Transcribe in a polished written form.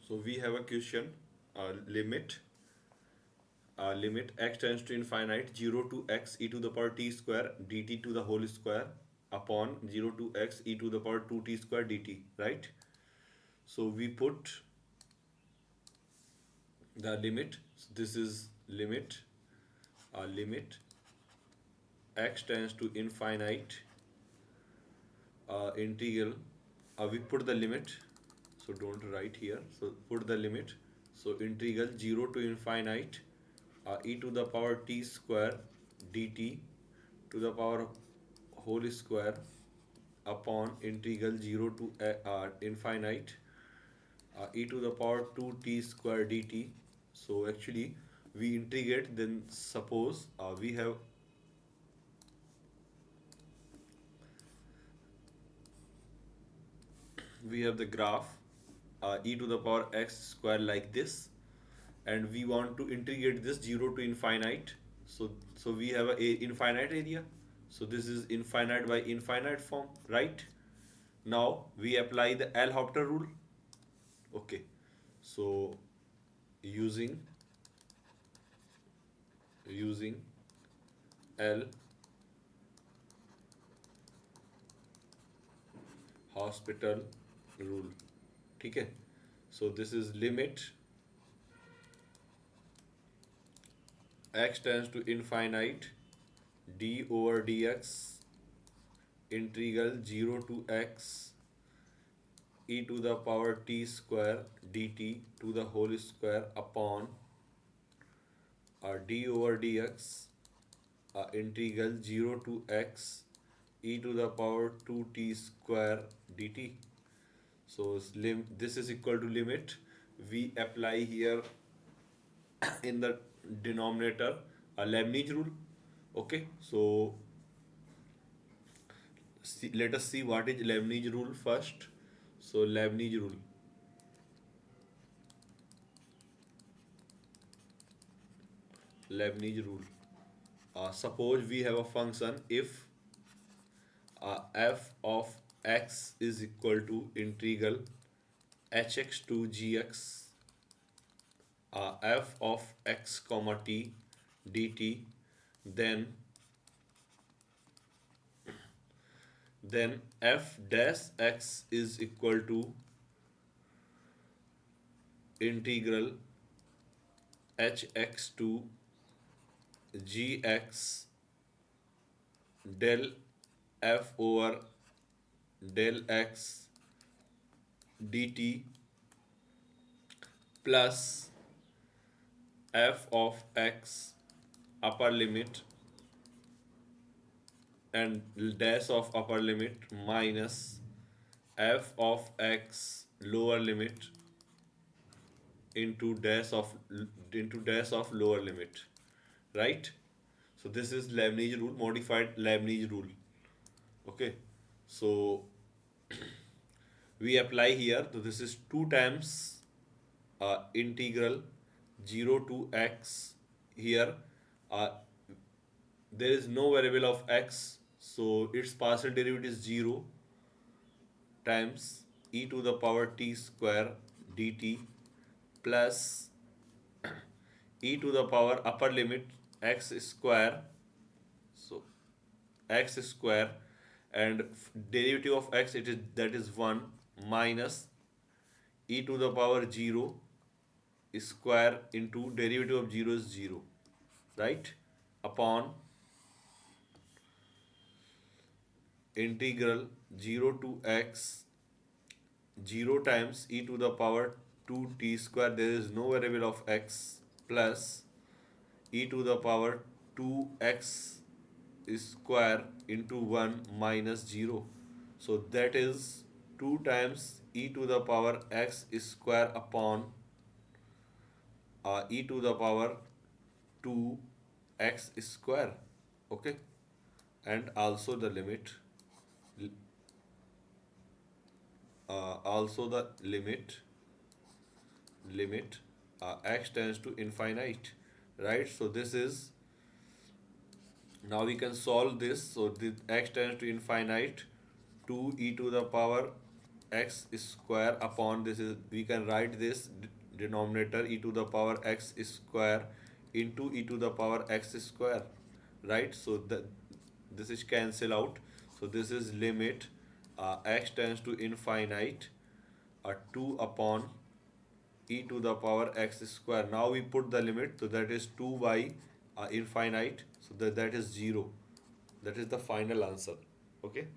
So we have a question, limit x tends to infinite 0 to x e to the power t square dt to the whole square upon 0 to x e to the power 2t square dt, right? So we put the limit. So this is limit x tends to infinite integral. We put the limit, so don't write here. So put the limit. So integral 0 to infinite e to the power t square dt to the power whole square upon integral 0 to infinite e to the power 2t square dt. So actually we integrate, then suppose we have the graph e to the power x square like this, and we want to integrate this 0 to infinite. So we have a infinite area, so this is infinite by infinite form, right? Now we apply the L'Hopital rule. Okay, so using using L'Hospital rule, ठीक है? So this is limit x tends to infinite d over dx integral 0 to x e to the power t square dt to the whole square upon d over dx integral 0 to x e to the power 2t square dt. So this is equal to limit. We apply here in the denominator a Leibniz rule. Okay, so let us see what is Leibniz rule first. So Leibniz rule. Suppose we have a function if f of x is equal to integral hx to gx f of x comma t dt, then f dash x is equal to integral hx to gx del f over del x dt plus f of x upper limit and dash of upper limit minus f of x lower limit into dash of lower limit, right? So this is Leibniz rule, modified Leibniz rule. Okay, so we apply here. So this is 2 times integral 0 to x. Here uh, there is no variable of x, so its partial derivative is 0 times e to the power t square dt plus e to the power upper limit x square, so x square, and derivative of x, it is that is 1 minus e to the power 0 square into derivative of 0 is 0, right? Upon integral 0 to x 0 times e to the power 2t square, there is no variable of x, plus e to the power 2x square into 1 minus 0. So that is 2 times e to the power x square upon e to the power 2x square. Okay, and also the limit, also the limit x tends to infinite, right? So this is, now we can solve this. So the x tends to infinite 2 e to the power x square upon this is we can write this denominator e to the power x square into e to the power x square, right? So that this is cancel out. So this is limit x tends to infinite 2 upon e to the power x square. Now we put the limit, so that is 2 by infinite, so that is 0. That is the final answer. Okay.